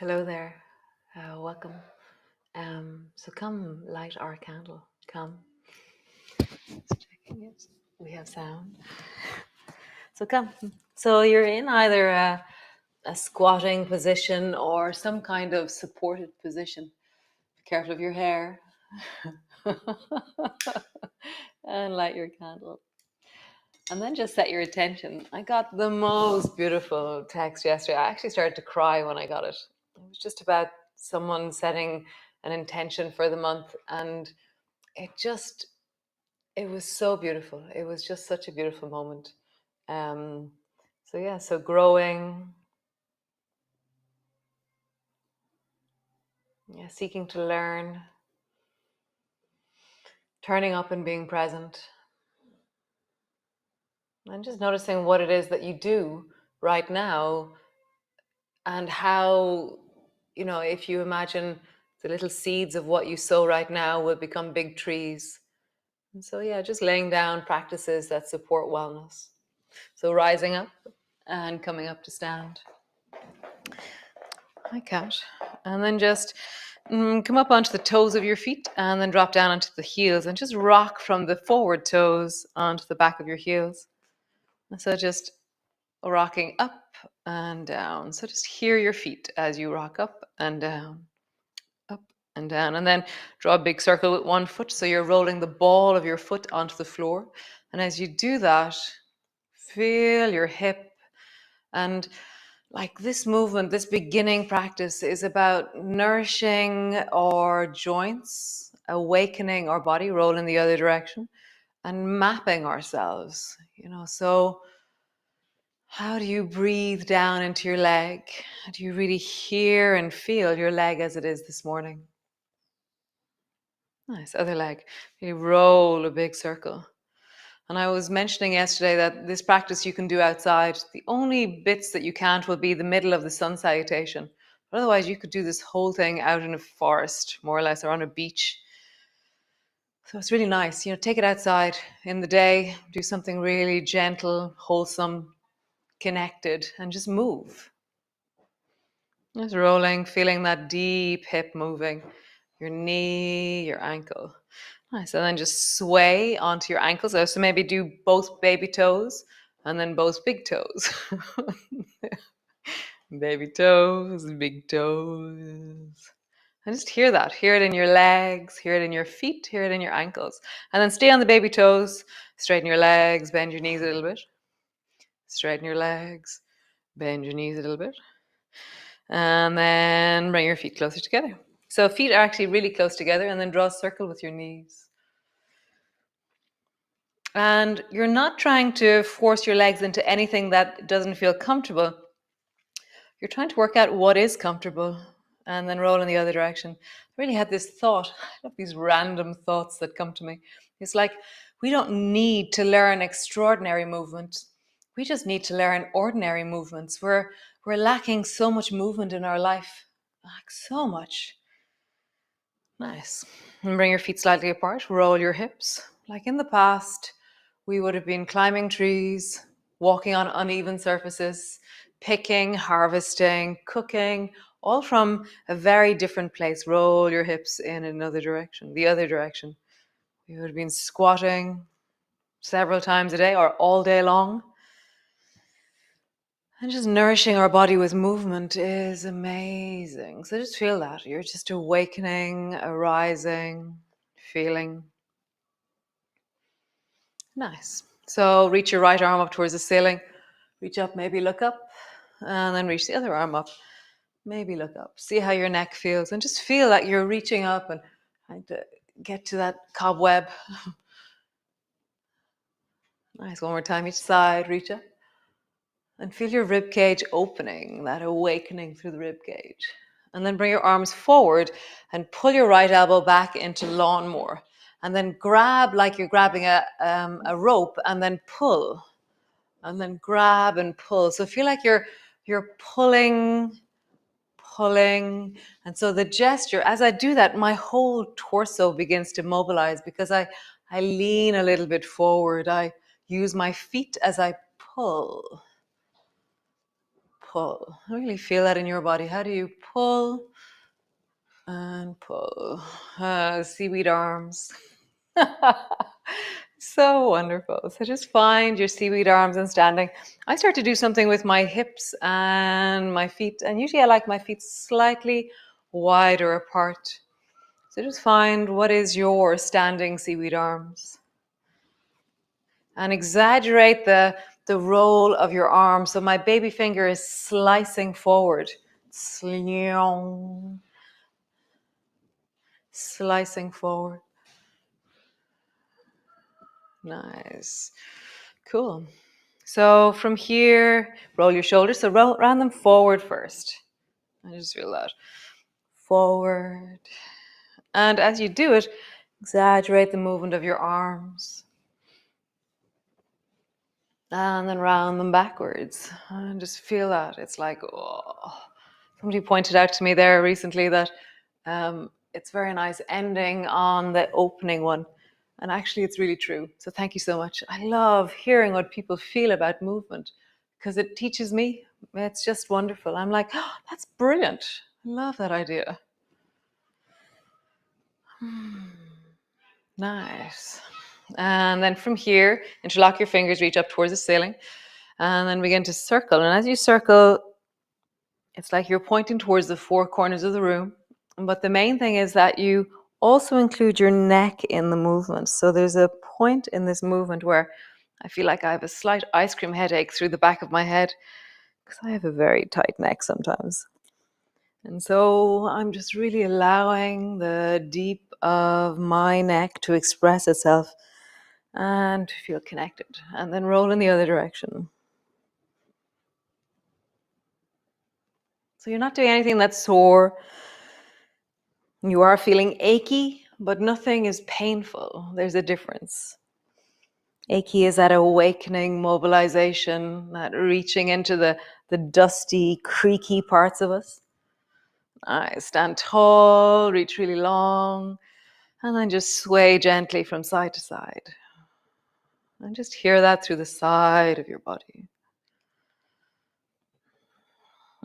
Hello there. Welcome. So come light our candle. Come. Just checking it. We have sound. So come. So you're in either a squatting position or some kind of supported position. Be careful of your hair. And light your candle. And then just set your attention. I got the most beautiful text yesterday. I actually started to cry when I got it. It was just about someone setting an intention for the month, and it just, it was so beautiful. It was just such a beautiful moment. Um, so yeah, so growing, yeah, seeking to learn, turning up and being present, and just noticing what it is that you do right now, and how, if you imagine the little seeds of what you sow right now will become big trees. And so, yeah, just laying down practices that support wellness. So, rising up and coming up to stand. Hi, cat. And then just come up onto the toes of your feet and then drop down onto the heels and just rock from the forward toes onto the back of your heels. And so, just rocking up and down. So, just hear your feet as you rock up and down, up and down. And then draw a big circle with one foot. So, you're rolling the ball of your foot onto the floor. And as you do that, feel your hip. And like this movement, this beginning practice is about nourishing our joints, awakening our body, roll in the other direction, and mapping ourselves. So how do you breathe down into your leg? Do you really hear and feel your leg as it is this morning? Nice. Other leg. You roll a big circle. And I was mentioning yesterday that this practice you can do outside. The only bits that you can't will be the middle of the sun salutation. But otherwise, you could do this whole thing out in a forest, more or less, or on a beach. So it's really nice. Take it outside in the day, do something really gentle, wholesome, connected, and just move. Just rolling, feeling that deep hip moving, your knee, your ankle. Nice. And then just sway onto your ankles. So maybe do both baby toes and then both big toes. Baby toes, big toes. And just hear that. Hear it in your legs, hear it in your feet, hear it in your ankles. And then stay on the baby toes, straighten your legs, bend your knees a little bit. Straighten your legs, bend your knees a little bit. And then bring your feet closer together. So feet are actually really close together, and then draw a circle with your knees. And you're not trying to force your legs into anything that doesn't feel comfortable. You're trying to work out what is comfortable and then roll in the other direction. I really had this thought. I have these random thoughts that come to me. It's like we don't need to learn extraordinary movement. We just need to learn ordinary movements. We're lacking so much movement in our life. Like so much. Nice. And bring your feet slightly apart. Roll your hips. Like in the past, we would have been climbing trees, walking on uneven surfaces, picking, harvesting, cooking, all from a very different place. Roll your hips in another direction, the other direction. We would have been squatting several times a day or all day long. And just nourishing our body with movement is amazing. So just feel that. You're just awakening, arising, feeling. Nice. So reach your right arm up towards the ceiling. Reach up, maybe look up, and then reach the other arm up. Maybe look up. See how your neck feels, and just feel that you're reaching up and trying to get to that cobweb. Nice. One more time each side. Reach up. And feel your rib cage opening, that awakening through the rib cage. And then bring your arms forward and pull your right elbow back into lawnmower. And then grab like you're grabbing a rope, and then pull. And then grab and pull. So feel like you're pulling. And so the gesture, as I do that, my whole torso begins to mobilize because I lean a little bit forward. I use my feet as I pull. pull. Really feel that in your body. How do you pull and pull? Seaweed arms. So wonderful. So just find your seaweed arms and standing. I start to do something with my hips and my feet, and usually I like my feet slightly wider apart. So just find what is your standing seaweed arms. And exaggerate the roll of your arm. So my baby finger is slicing forward. Slicing forward. Nice. Cool. So from here, roll your shoulders. So round them forward first. I just feel that. Forward. And as you do it, exaggerate the movement of your arms. And then round them backwards. And just feel that. It's like, oh. Somebody pointed out to me there recently that it's very nice ending on the opening one. And actually, it's really true. So thank you so much. I love hearing what people feel about movement because it teaches me. It's just wonderful. I'm like, oh, that's brilliant. I love that idea. Nice. And then from here, interlock your fingers, reach up towards the ceiling, and then begin to circle. And as you circle, it's like you're pointing towards the four corners of the room. But the main thing is that you also include your neck in the movement. So there's a point in this movement where I feel like I have a slight ice cream headache through the back of my head because I have a very tight neck sometimes. And so I'm just really allowing the deep of my neck to express itself and to feel connected. And then roll in the other direction. So you're not doing anything that's sore. You are feeling achy, but nothing is painful. There's a difference. Achy is that awakening mobilization, that reaching into the dusty, creaky parts of us. Nice. Stand tall, reach really long, and then just sway gently from side to side. And just hear that through the side of your body.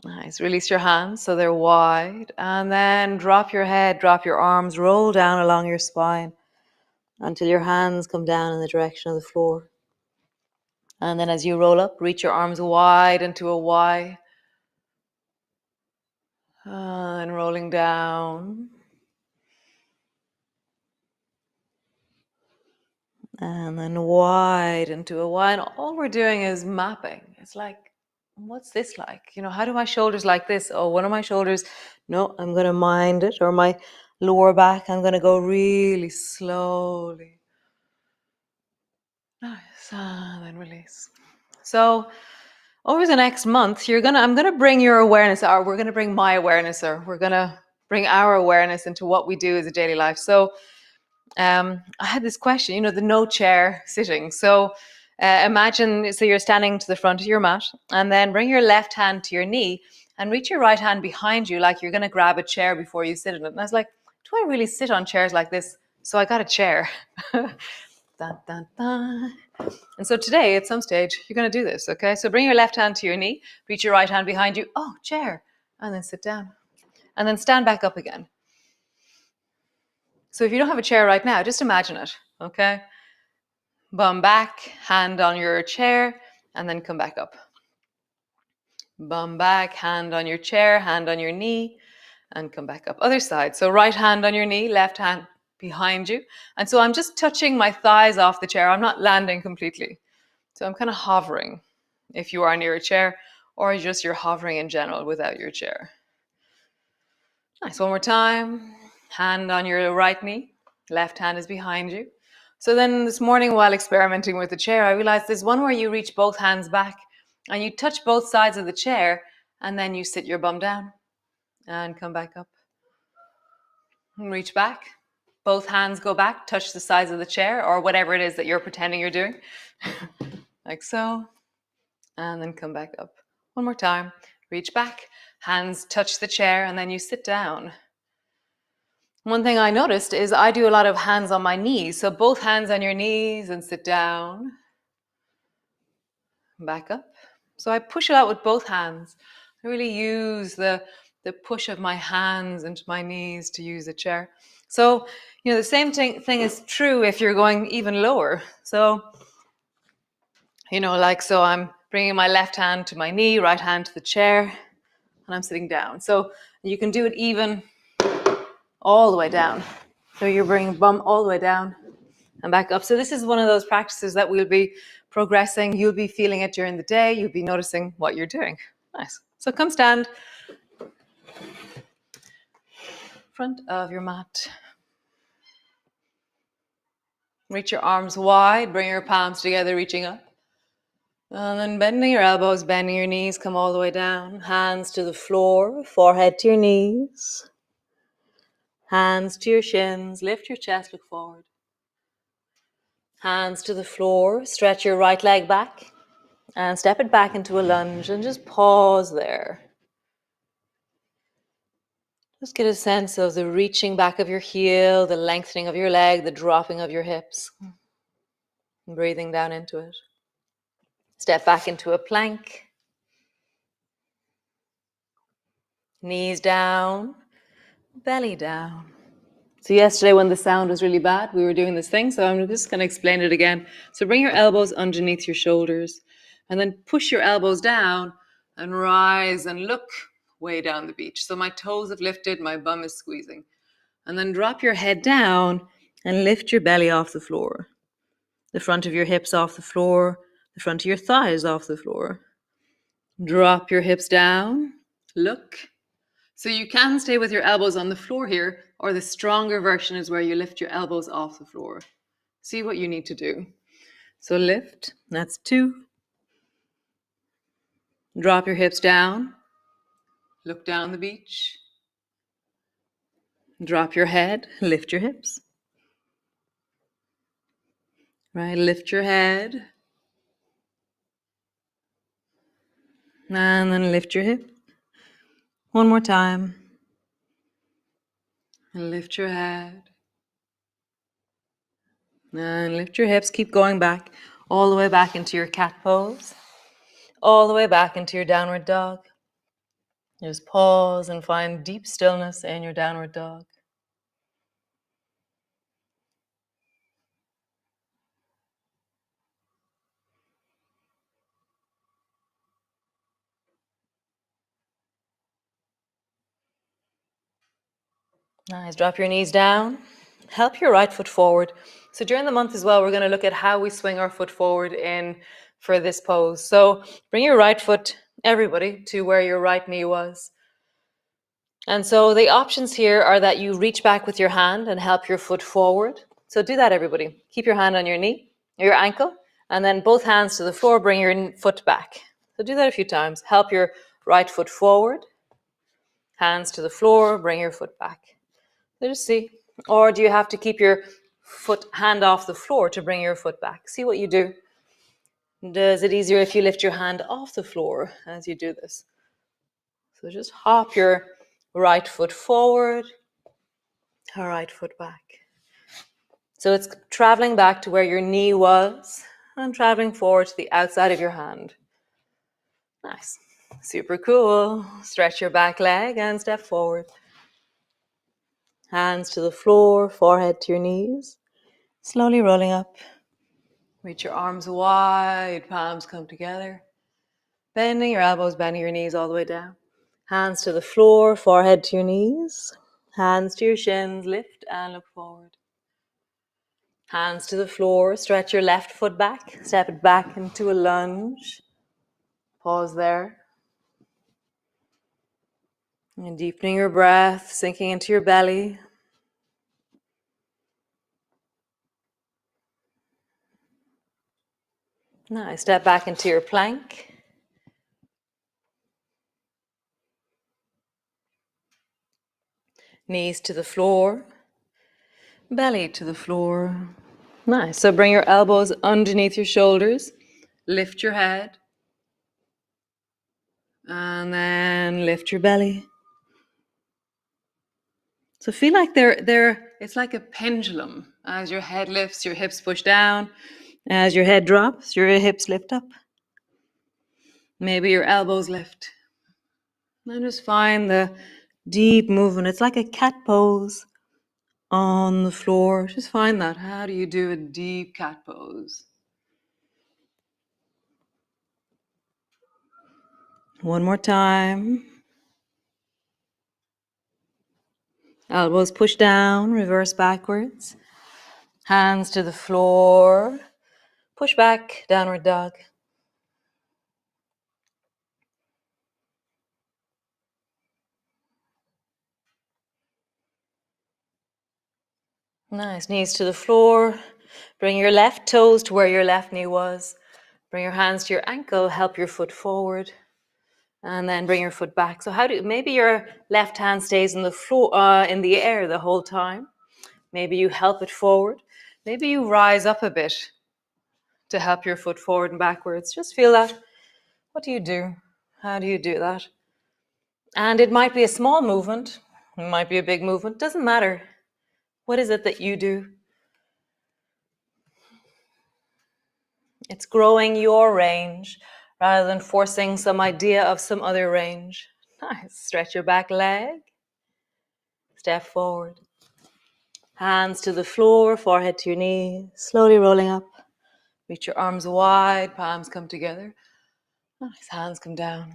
Nice. Release your hands so they're wide. And then drop your head, drop your arms, roll down along your spine until your hands come down in the direction of the floor. And then as you roll up, reach your arms wide into a Y. And rolling down. And then wide into a Y. And all we're doing is mapping. It's like, what's this like? You know, how do my shoulders like this? Oh, one of my shoulders, no, I'm going to mind it. Or my lower back, I'm going to go really slowly. Nice. And then release. So over the next month, I'm going to bring your awareness, or we're going to bring my awareness, or we're going to bring our awareness into what we do as a daily life. So I had this question, you know, the no chair sitting. So imagine, so you're standing to the front of your mat, and then bring your left hand to your knee and reach your right hand behind you like you're going to grab a chair before you sit in it. And I was like, do I really sit on chairs like this? So I got a chair. Dun, dun, dun. And so today, at some stage, you're going to do this, okay? So bring your left hand to your knee, reach your right hand behind you. Oh, chair. And then sit down. And then stand back up again. So if you don't have a chair right now, just imagine it, okay? Bum back, hand on your chair, and then come back up. Bum back, hand on your chair, hand on your knee, and come back up. Other side. So right hand on your knee, left hand behind you. And so I'm just touching my thighs off the chair. I'm not landing completely. So I'm kind of hovering if you are near a chair, or just you're hovering in general without your chair. Nice. One more time. Hand on your right knee. Left hand is behind you. So then this morning while experimenting with the chair, I realized there's one where you reach both hands back and you touch both sides of the chair, and then you sit your bum down and come back up. And reach back. Both hands go back, touch the sides of the chair or whatever it is that you're pretending you're doing. Like so. And then come back up. One more time. Reach back. Hands touch the chair, and then you sit down. One thing I noticed is I do a lot of hands on my knees. So both hands on your knees and sit down. Back up. So I push it out with both hands. I really use the push of my hands into my knees to use the chair. So, the same thing is true if you're going even lower. So, so I'm bringing my left hand to my knee, right hand to the chair, and I'm sitting down. So you can do it even all the way down. So you're bringing bum all the way down and back up. So this is one of those practices that we'll be progressing. You'll be feeling it during the day. You'll be noticing what you're doing. Nice. So come stand in front of your mat. Reach your arms wide. Bring your palms together, reaching up. And then bending your elbows, bending your knees, come all the way down. Hands to the floor, forehead to your knees. Hands to your shins, lift your chest, look forward. Hands to the floor, stretch your right leg back and step it back into a lunge and just pause there. Just get a sense of the reaching back of your heel, the lengthening of your leg, the dropping of your hips. And breathing down into it. Step back into a plank. Knees down, belly down. So yesterday when the sound was really bad, we were doing this thing, so I'm just going to explain it again. So bring your elbows underneath your shoulders and then push your elbows down and rise and look way down the beach. So my toes have lifted, my bum is squeezing. And then drop your head down and lift your belly off the floor. The front of your hips off the floor, the front of your thighs off the floor. Drop your hips down, look. So you can stay with your elbows on the floor here, or the stronger version is where you lift your elbows off the floor. See what you need to do. So lift, that's 2. Drop your hips down. Look down the beach. Drop your head, lift your hips. Right, lift your head. And then lift your hip. One more time. And lift your head. And lift your hips. Keep going back, all the way back into your cat pose. All the way back into your downward dog. Just pause and find deep stillness in your downward dog. Nice. Drop your knees down. Help your right foot forward. So during the month as well, we're going to look at how we swing our foot forward for this pose. So bring your right foot, everybody, to where your right knee was. And so the options here are that you reach back with your hand and help your foot forward. So do that, everybody. Keep your hand on your knee, your ankle, and then both hands to the floor, bring your foot back. So do that a few times. Help your right foot forward, hands to the floor, bring your foot back. So just see. Or do you have to keep your hand off the floor to bring your foot back? See what you do. Is it easier if you lift your hand off the floor as you do this? So just hop your right foot forward, right foot back. So it's traveling back to where your knee was and traveling forward to the outside of your hand. Nice. Super cool. Stretch your back leg and step forward. Hands to the floor, forehead to your knees. Slowly rolling up. Reach your arms wide, palms come together. Bending your elbows, bending your knees all the way down. Hands to the floor, forehead to your knees. Hands to your shins, lift and look forward. Hands to the floor, stretch your left foot back, step it back into a lunge. Pause there. And deepening your breath, sinking into your belly. Now step back into your plank. Knees to the floor, belly to the floor. Nice. So bring your elbows underneath your shoulders. Lift your head. And then lift your belly. So feel like it's like a pendulum. As your head lifts, your hips push down. As your head drops, your hips lift up. Maybe your elbows lift. And just find the deep movement. It's like a cat pose on the floor. Just find that. How do you do a deep cat pose? One more time. Elbows push down, reverse backwards. Hands to the floor. Push back, downward dog. Nice. Knees to the floor. Bring your left toes to where your left knee was. Bring your hands to your ankle. Help your foot forward. And then bring your foot back. So maybe your left hand stays in the floor, in the air the whole time. Maybe you help it forward. Maybe you rise up a bit to help your foot forward and backwards. Just feel that. What do you do? How do you do that? And it might be a small movement. It might be a big movement. Doesn't matter. What is it that you do? It's growing your range rather than forcing some idea of some other range. Nice. Stretch your back leg. Step forward. Hands to the floor, forehead to your knee. Slowly rolling up. Reach your arms wide, palms come together. Nice. Hands come down.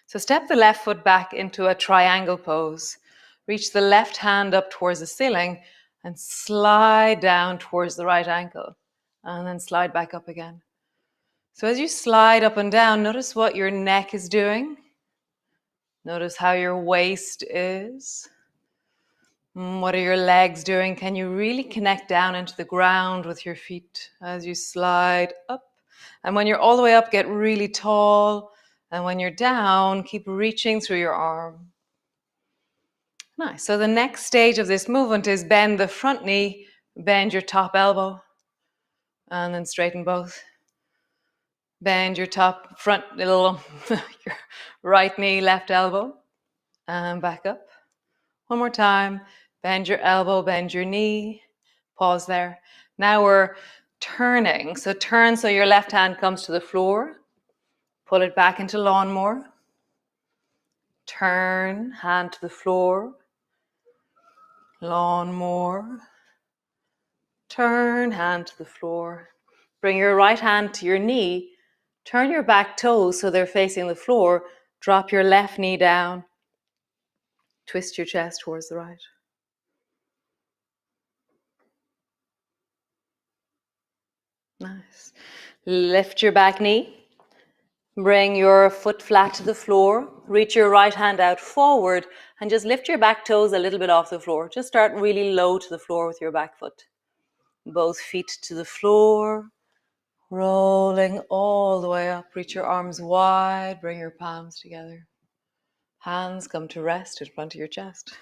So step the left foot back into a triangle pose. Reach the left hand up towards the ceiling and slide down towards the right ankle. And then slide back up again. So as you slide up and down, notice what your neck is doing. Notice how your waist is. What are your legs doing? Can you really connect down into the ground with your feet as you slide up? And when you're all the way up, get really tall. And when you're down, keep reaching through your arm. Nice. So the next stage of this movement is bend the front knee, bend your top elbow, and then straighten both. Bend your your right knee, left elbow, and back up. One more time. Bend your elbow, bend your knee. Pause there. Now we're turning. So turn so your left hand comes to the floor. Pull it back into lawnmower. Turn, hand to the floor. Lawnmower. Turn, hand to the floor. Bring your right hand to your knee. Turn your back toes so they're facing the floor. Drop your left knee down. Twist your chest towards the right. Nice. Lift your back knee. Bring your foot flat to the floor. Reach your right hand out forward and just lift your back toes a little bit off the floor. Just start really low to the floor with your back foot. Both feet to the floor. Rolling all the way up. Reach your arms wide. Bring your palms together. Hands come to rest in front of your chest.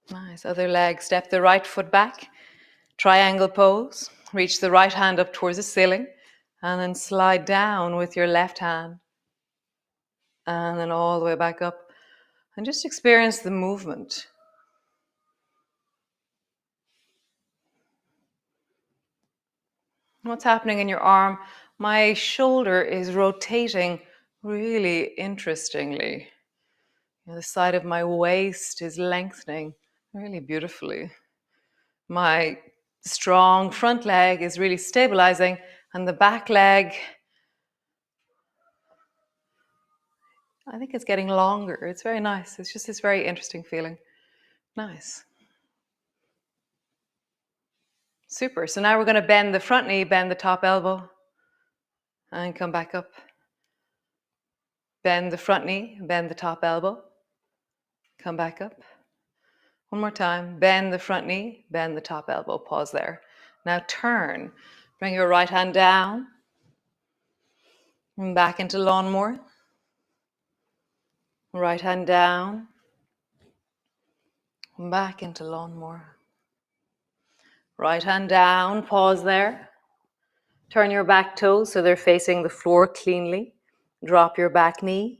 Nice. Other leg. Step the right foot back. Triangle pose. Reach the right hand up towards the ceiling. And then slide down with your left hand. And then all the way back up. And just experience the movement. What's happening in your arm? My shoulder is rotating really interestingly. The side of my waist is lengthening really beautifully. My strong front leg is really stabilizing, and the back leg, I think it's getting longer. It's very nice. It's just this very interesting feeling. Nice. Super. So now we're going to bend the front knee, bend the top elbow, and come back up. Bend the front knee, bend the top elbow, come back up. One more time. Bend the front knee, bend the top elbow. Pause there. Now turn. Bring your right hand down and back into lawnmower. Right hand down, back into lawnmower. Right hand down, pause there. Turn your back toes so they're facing the floor cleanly. Drop your back knee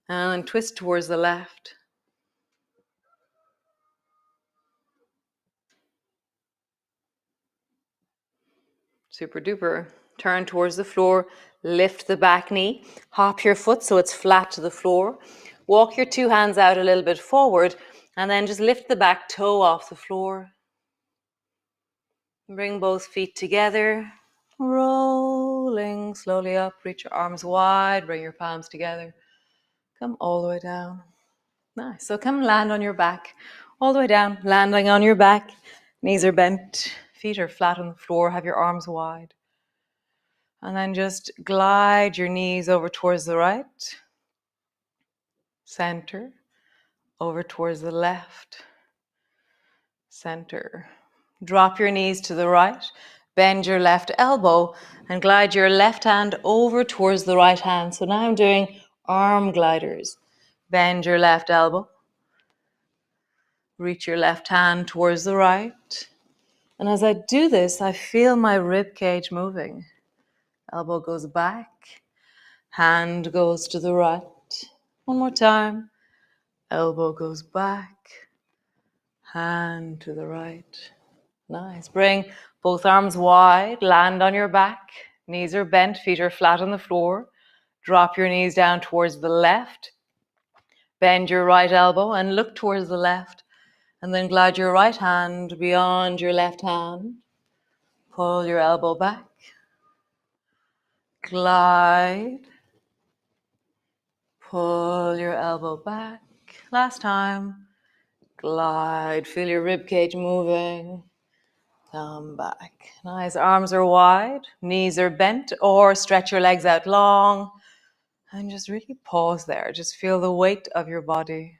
and twist towards the left. Super duper. Turn towards the floor, lift the back knee, hop your foot so it's flat to the floor. Walk your two hands out a little bit forward and then just lift the back toe off the floor. Bring both feet together, rolling slowly up. Reach your arms wide, bring your palms together. Come all the way down. Nice. So come land on your back, all the way down, landing on your back. Knees are bent, feet are flat on the floor, have your arms wide. And then just glide your knees over towards the right, center, over towards the left, center. Drop your knees to the right, bend your left elbow, and glide your left hand over towards the right hand. So now I'm doing arm gliders. Bend your left elbow, reach your left hand towards the right. And as I do this, I feel my rib cage moving. Elbow goes back, hand goes to the right. One more time. Elbow goes back, hand to the right. Nice. Bring both arms wide, land on your back. Knees are bent, feet are flat on the floor. Drop your knees down towards the left. Bend your right elbow and look towards the left. And then glide your right hand beyond your left hand. Pull your elbow back. Glide. Pull your elbow back. Last time. Glide. Feel your rib cage moving. Come back. Nice. Arms are wide. Knees are bent, or stretch your legs out long. And just really pause there. Just feel the weight of your body.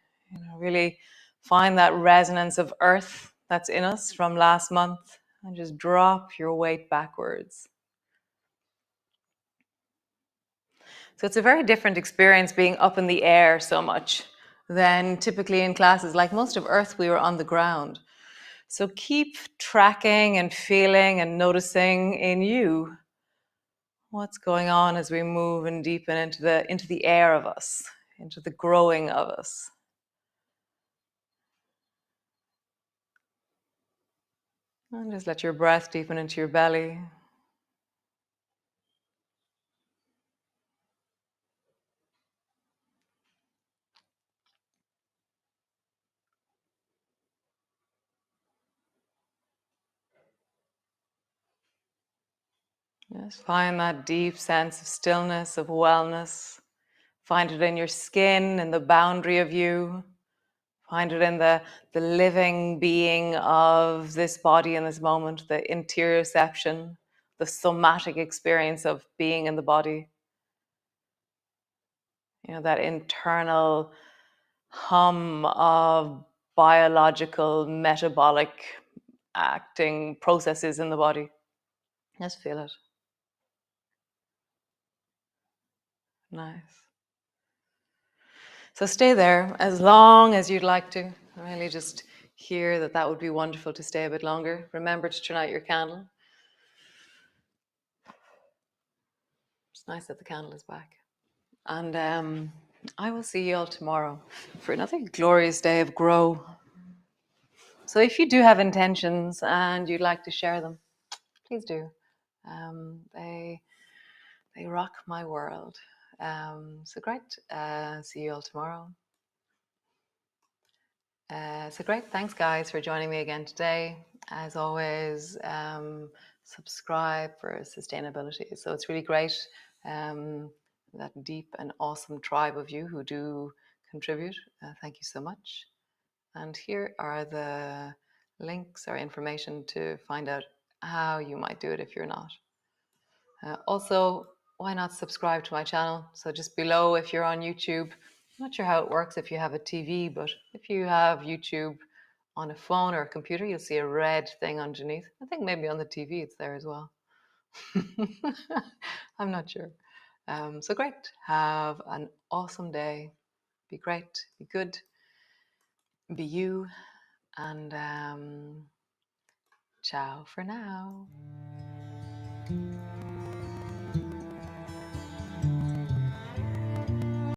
Really find that resonance of earth that's in us from last month. And just drop your weight backwards. So it's a very different experience being up in the air so much than typically in classes. Like most of Earth, we were on the ground. So keep tracking and feeling and noticing in you what's going on as we move and deepen into the air of us, into the growing of us. And just let your breath deepen into your belly. Just find that deep sense of stillness, of wellness. Find it in your skin, in the boundary of you. Find it in the living being of this body in this moment, the interoception, the somatic experience of being in the body. That internal hum of biological, metabolic acting processes in the body. Just feel it. Nice. So stay there as long as you'd like to. Really just hear that would be wonderful to stay a bit longer. Remember to turn out your candle. It's nice that the candle is back. And I will see you all tomorrow for another glorious day of grow. So if you do have intentions and you'd like to share them, please do. They rock my world. So great. See you all tomorrow. So great. Thanks, guys, for joining me again today. As always, subscribe for sustainability. So it's really great. That deep and awesome tribe of you who do contribute. Thank you so much. And here are the links or information to find out how you might do it if you're not. Also, why not subscribe to my channel? So just below, if you're on YouTube, I'm not sure how it works if you have a TV, but if you have YouTube on a phone or a computer, you'll see a red thing underneath. I think maybe on the TV it's there as well. I'm not sure. So great. Have an awesome day. Be great. Be good. Be you. And ciao for now.